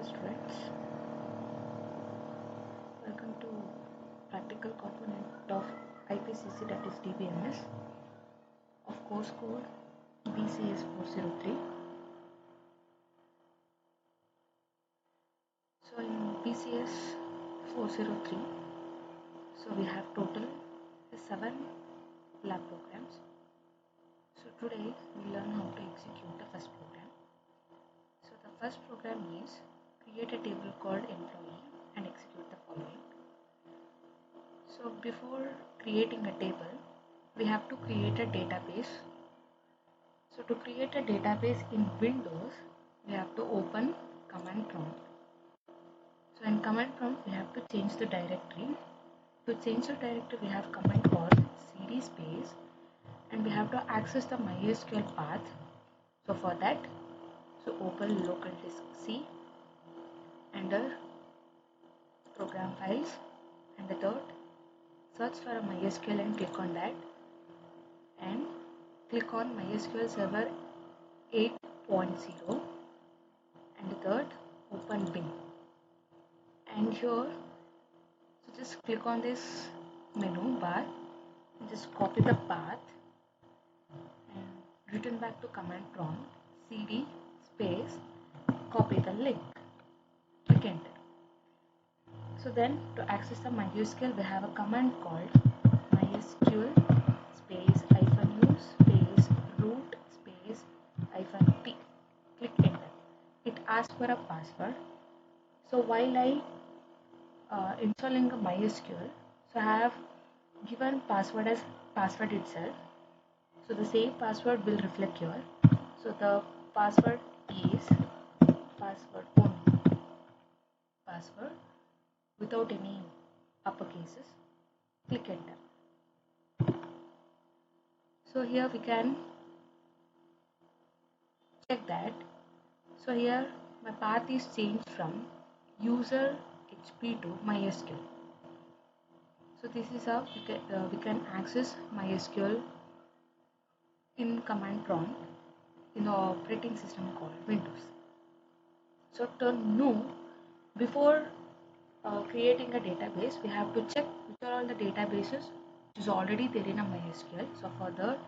students, welcome to practical component of IPCC, that is DBMS, of course code BCS403. So in BCS403, we have total 7 lab programs. So today we learn how to execute the first program. So the first program is create a table called employee and execute the following. So before creating a table, we have to create a database. So to create a database in Windows, we have to open command prompt. So in command prompt, we have to change the directory. To change the directory, we have command called cd space, and we have to access the MySQL path. So for that, open local disk C under program files, and the third, search for a MySQL and click on that, and click on MySQL Server 8.0, and the third, open bin, and here just click on this menu bar and just copy the path and return back to command prompt, cd space, copy the link, click enter. So then to access the MySQL, we have a command called MySQL space -u space root space -t, click enter. It asks for a password. So while I installing a MySQL, so I have given password as password itself. So the same password will reflect here. So the password is password only, password without any uppercases, click enter. So here we can check that. So here my path is changed from user HP to MySQL. So this is how we can access MySQL in command prompt in the operating system called Windows. So to know, before creating a database, we have to check which are all the databases which is already there in a MySQL. So for that,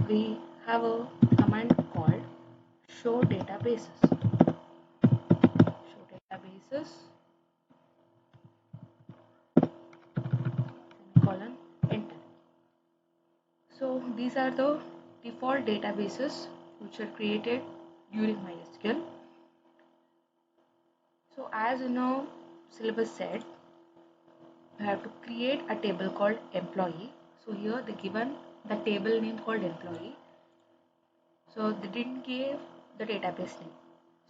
we have a command called show databases. Show databases, semicolon, enter. So these are the default databases which are created during MySQL. So as you know, syllabus said, you have to create a table called employee. So here they given the table name called employee. So they didn't give the database name.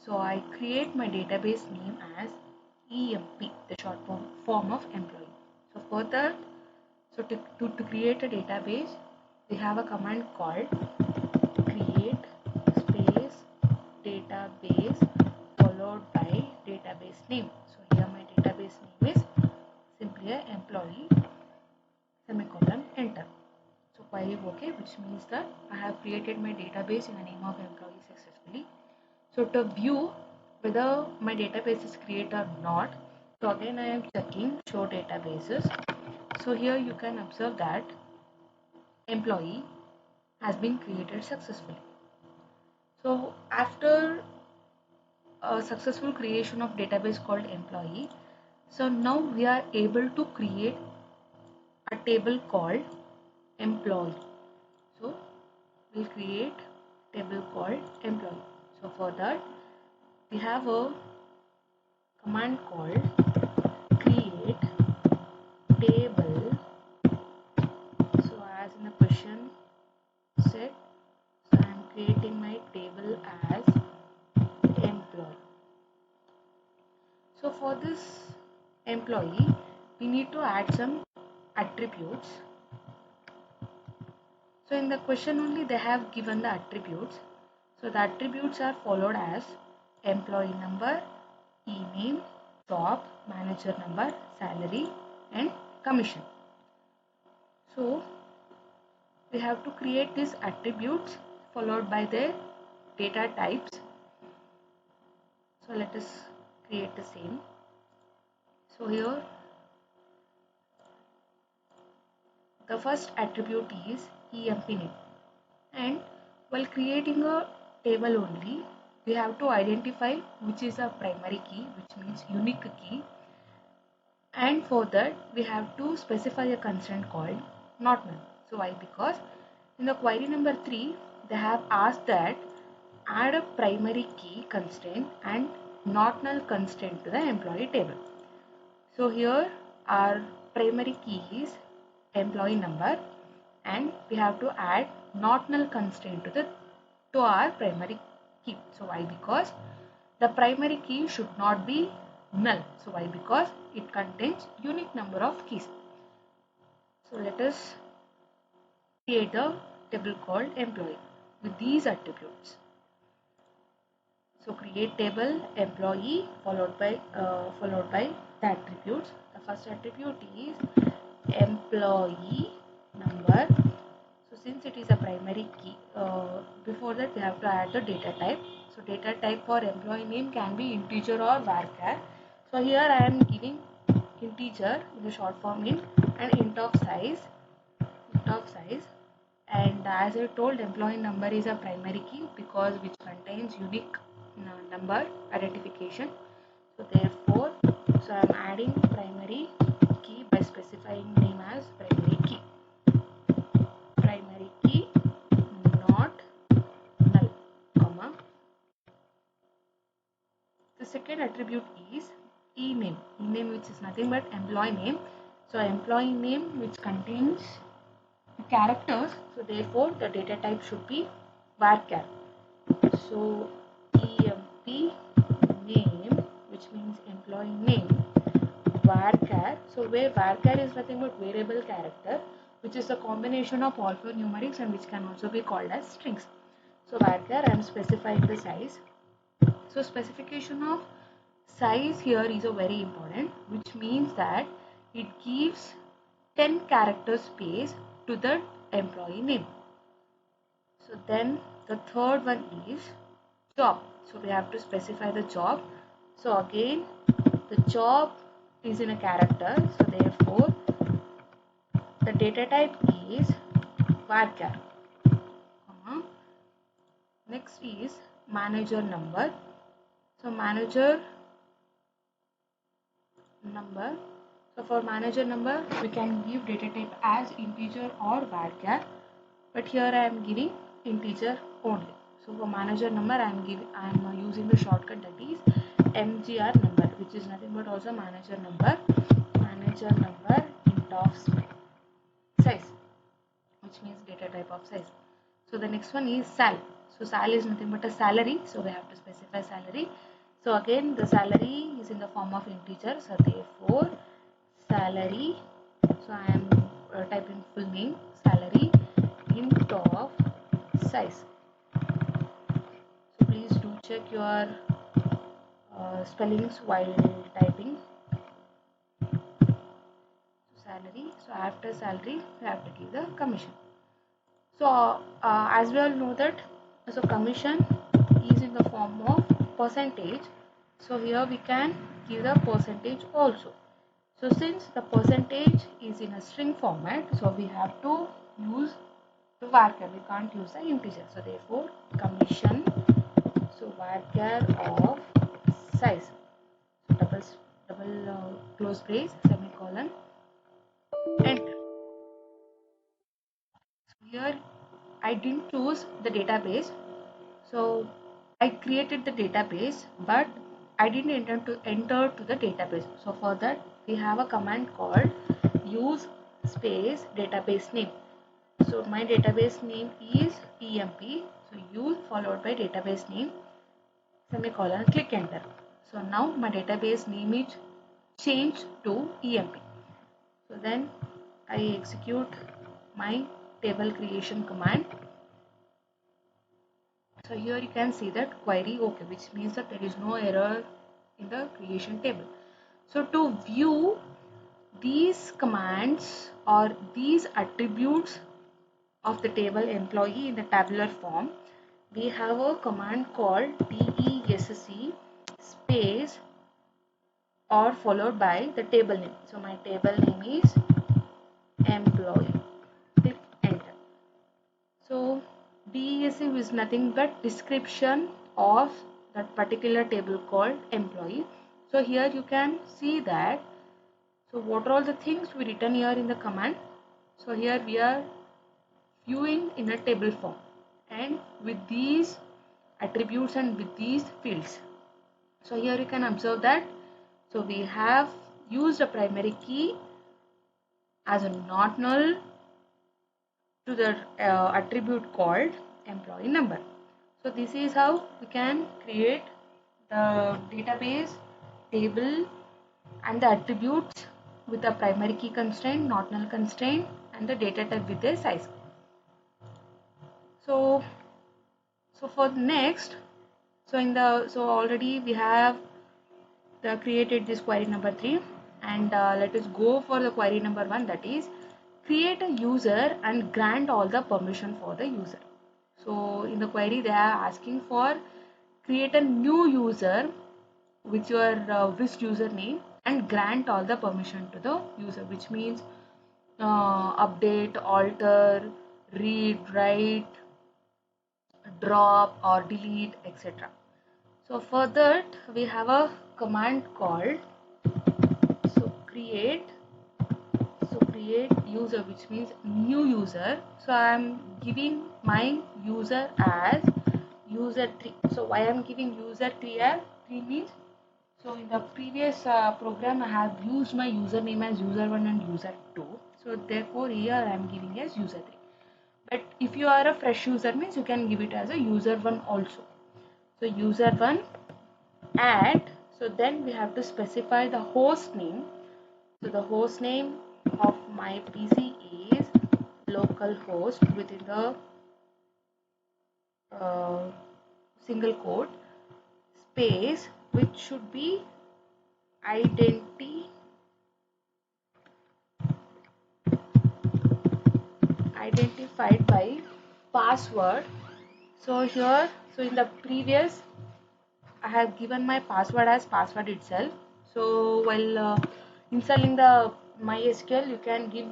So I create my database name as EMP, the short form of employee. So for that, to create a database, we have a command called create space database followed by database name. So here my database name is simply an employee, semicolon, enter. So while OK, which means that I have created my database in the name of employee successfully. So to view whether my database is created or not, so again I am checking show databases. So here you can observe that employee has been created successfully. So after a successful creation of database called employee, so now we are able to create a table called employee. So we'll create table called employee. So for that, we have a command called create table. So as in the question said, so I am creating my table as employee. So for this employee, we need to add some attributes. So in the question only they have given the attributes. So the attributes are followed as employee number, e-name, job, manager number, salary, and commission. So we have to create these attributes followed by their data types. So let us create the same. So here the first attribute is emp name, and while creating a table only, we have to identify which is a primary key, which means unique key, and for that we have to specify a constraint called not null. So why? Because in the query number 3 they have asked that add a primary key constraint and not null constraint to the employee table. So here our primary key is employee number, and we have to add not null constraint to our primary key. So why? Because the primary key should not be null. So why? Because it contains unique number of keys. So let us create a table called employee with these attributes. So create table employee followed by the attributes. The first attribute is employee number. So since it is a primary key, before that we have to add the data type. So data type for employee name can be integer or varchar. So here I am giving integer in the short form int and int of size. And as I told, employee number is a primary key because which contains unique number identification. So therefore, I am adding primary key by specifying name as primary key. Primary key not null, comma. The second attribute is ename. Ename, which is nothing but employee name. So employee name which contains characters. So therefore, the data type should be varchar. So emp name, which means employee name, varchar. So where varchar is nothing but variable character, which is a combination of alphanumerics and which can also be called as strings. So varchar, I am specifying the size. So specification of size here is a very important, which means that it gives 10 character space to the employee name. So then the third one is job. So we have to specify the job. So again the job is in a character. So therefore the data type is varchar. Next is manager number. So manager number. So for manager number we can give data type as integer or varchar, but here I am giving integer only. So for manager number I am using the shortcut that is mgr number, which is nothing but also manager number int of size, which means data type of size. So the next one is sal. So sal is nothing but a salary, so we have to specify salary. So again the salary is in the form of integer, so therefore salary, so I am typing full name salary int of size. So please do check your spellings while typing. So salary, so after salary we have to give the commission. So as we all know that, so commission is in the form of percentage. So here we can give the percentage also. So since the percentage is in a string format, so we have to use the varchar. We can't use the integer. So therefore commission, so varchar of size, double close brace, semicolon, enter. So here I didn't choose the database. So I created the database, but I didn't enter to the database. So for that we have a command called use space database name. So my database name is emp. So use followed by database name, semicolon, click enter. So now my database name is changed to emp. So then I execute my table creation command. So here you can see that query okay, which means that there is no error in the creation table. So to view these commands or these attributes of the table employee in the tabular form, we have a command called desc space or followed by the table name. So my table name is employee. Click enter. So DESF is nothing but description of that particular table called employee. So here you can see that. So what are all the things we written here in the command? So here we are viewing in a table form and with these attributes and with these fields. So here you can observe that. So we have used a primary key as a not null to the attribute called employee number. So this is how we can create the database table and the attributes with a primary key constraint, not null constraint, and the data type with a size. So for the next, so already we have created this query number 3, and let us go for the query number 1, that is create a user and grant all the permission for the user. So in the query they are asking for create a new user with your WIST username and grant all the permission to the user, which means update, alter, read, write, drop or delete, etc. So for that we have a command called create user, which means new user. So I am giving my user as user3. So why I am giving user3 as 3 means, so in the previous program I have used my username as user1 and user2. So therefore here I am giving as user3. But if you are a fresh user means you can give it as a user1 also. So user1 add, so then we have to specify the host name. So the host name of my PC is localhost within the single quote space, which should be identified by password. So here, so in the previous I have given my password as password itself. So while installing the MySQL, you can give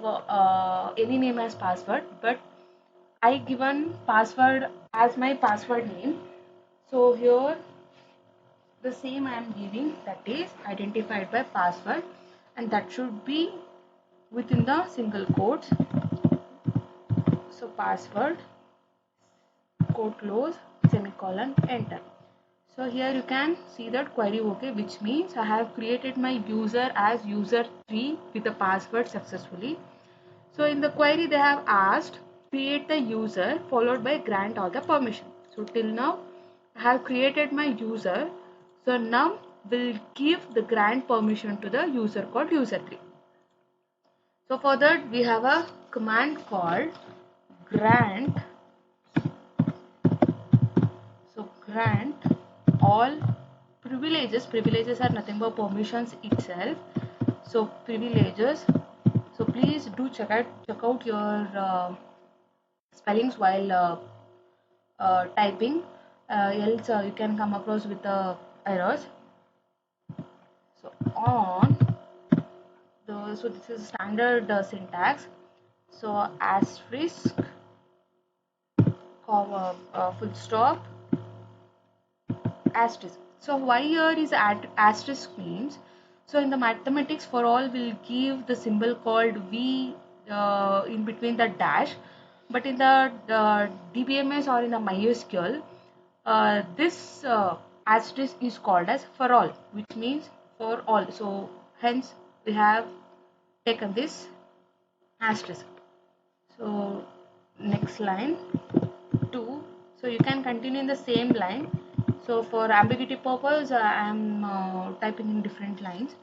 any name as password, but I given password as my password name. So here the same I am giving, that is identified by password, and that should be within the single quotes. So password quote close semicolon enter. So here you can see that query OK, which means I have created my user as user3 with a password successfully. So in the query they have asked create the user followed by grant all the permission. So till now I have created my user. So now we'll give the grant permission to the user called user3. So for that we have a command called grant. So grant all privileges. Privileges are nothing but permissions itself. So privileges. So please do check out your spellings while typing, else you can come across with the errors. So on the, so this is standard syntax. So asterisk, comma, full stop, asterisk. So why here is asterisk means, so in the mathematics for all we'll give the symbol called V in between the dash, but in the DBMS or in the MySQL this asterisk is called as for all, which means for all. So hence we have taken this asterisk. So next line 2. So you can continue in the same line. So for ambiguity purpose I am typing in different lines.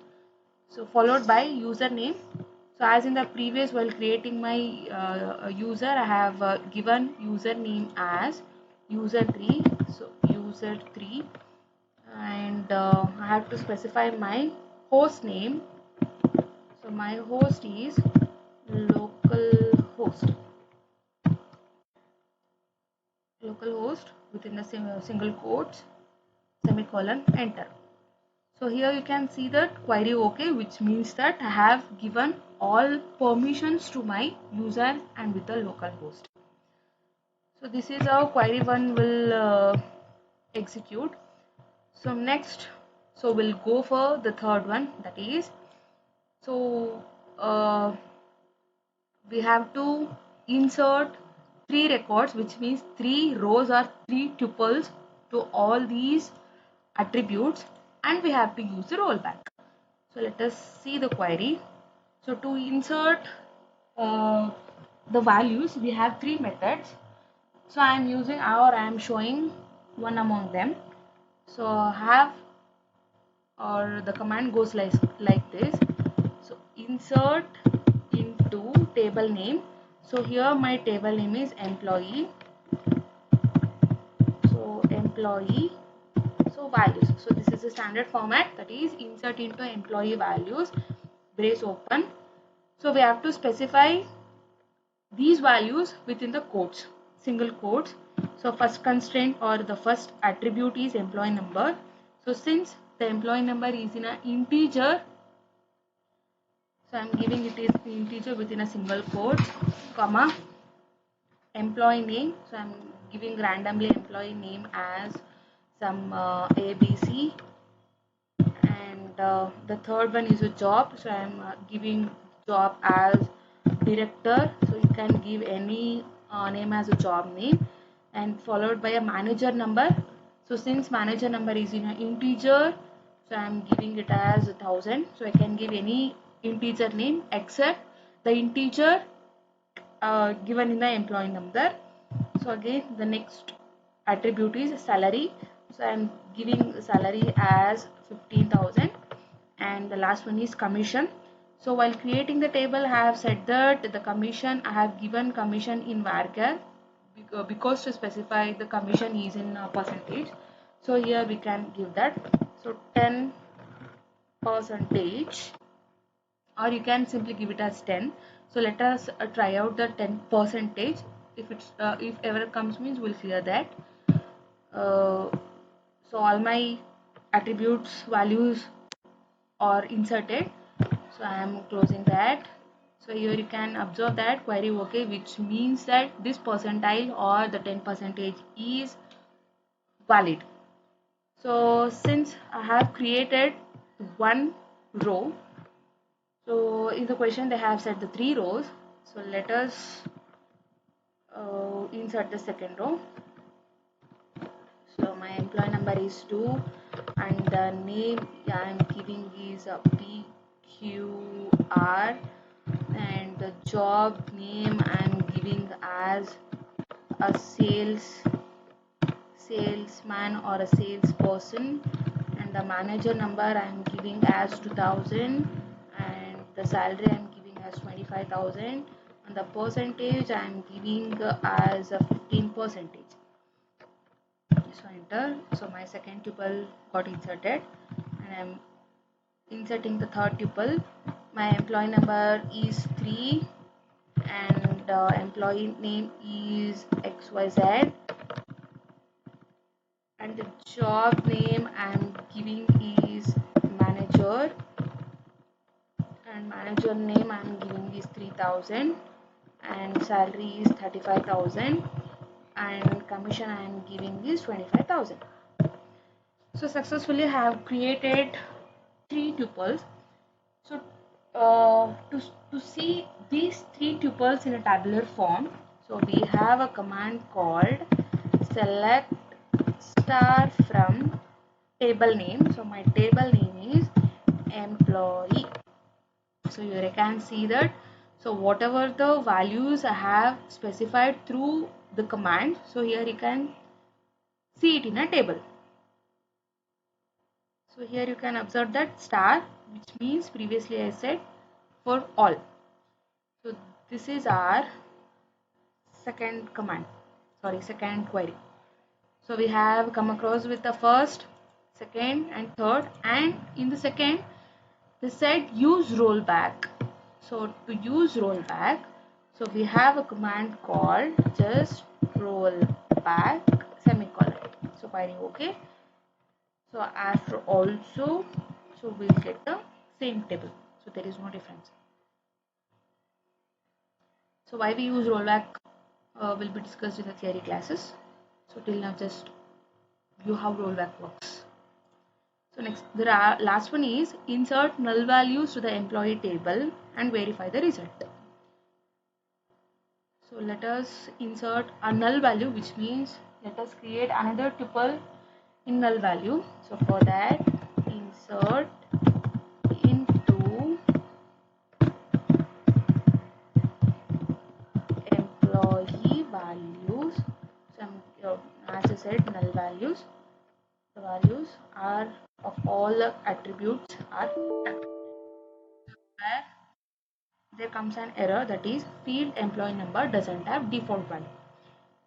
So followed by username. So as in the previous, while creating my user, I have given username as user3. So user3, and I have to specify my host name. So my host is localhost. Localhost within the single quotes, semicolon, enter. So here you can see that query OK, which means that I have given all permissions to my user and with the local host. So this is how query 1 will execute. So next, so we'll go for the third one, that is, so we have to insert 3 records, which means 3 rows or 3 tuples to all these attributes, and we have to use the rollback. So let us see the query. So to insert the values, we have 3 methods. So I am using, or I am showing one among them. So have, or the command goes like this. So insert into table name. So here my table name is employee. So employee, so values. So this is a standard format, that is insert into employee values, brace open. So we have to specify these values within the quotes, single quotes. So first constraint or the first attribute is employee number. So since the employee number is in an integer, so I am giving it is integer within a single quote, comma, employee name. So I am giving randomly employee name as some ABC, and the third one is a job. So I am giving job as director. So you can give any name as a job name, and followed by a manager number. So since manager number is in an integer, so I am giving it as 1000. So I can give any integer name except the integer given in the employee number. So again the next attribute is salary. So I am giving salary as 15,000, and the last one is commission. So while creating the table, I have said that the commission, I have given commission in varchar because to specify the commission is in percentage. So here we can give that. So 10 percentage, or you can simply give it as 10. So let us try out the 10 percentage. If it's if ever comes, means we'll clear that. So all my attributes values are inserted. So I am closing that. So here you can observe that query OK, which means that this percentile or the 10 percentage is valid. So since I have created one row, so in the question they have said the 3 rows. So let us insert the second row. So my employee number is 2, and the name I am giving is PQR, and the job name I am giving as a salesman or a salesperson, and the manager number I am giving as 2000, and the salary I am giving as 25,000, and the percentage I am giving as a 15 percentage. So enter. So my second tuple got inserted, and I am inserting the third tuple. My employee number is 3, and employee name is XYZ, and the job name I am giving is manager, and manager name I am giving is 3000, and salary is 35,000, and commission I am giving is 25,000. So successfully I have created 3 tuples. So to see these 3 tuples in a tabular form, so we have a command called select star from table name. So my table name is employee. So here I can see that. So whatever the values I have specified through the command, so here you can see it in a table. So here you can observe that star, which means previously I said for all. So this is our second command, second query. So we have come across with the first, second and third, and in the second they said use rollback. So to use rollback, so we have a command called just rollback semicolon. So query OK. So after also So we'll get the same table. So there is no difference. So why we use rollback will be discussed in the theory classes. So till now just view how rollback works. So next, the last one is insert null values to the employee table and verify the result. So let us insert a null value, which means let us create another tuple in null value. So for that, insert into employee values. So as I said, null values. The values are of all the attributes are where there comes an error, that is field employee number doesn't have default value.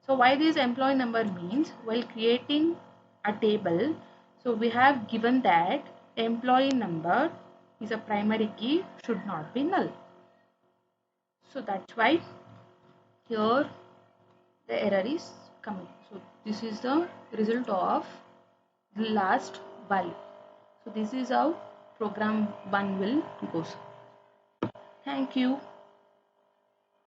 So why this employee number means, while creating a table, so we have given that employee number is a primary key, should not be null. So that's why here the error is coming. So this is the result of the last value. So this is how program 1 will goes. Thank you.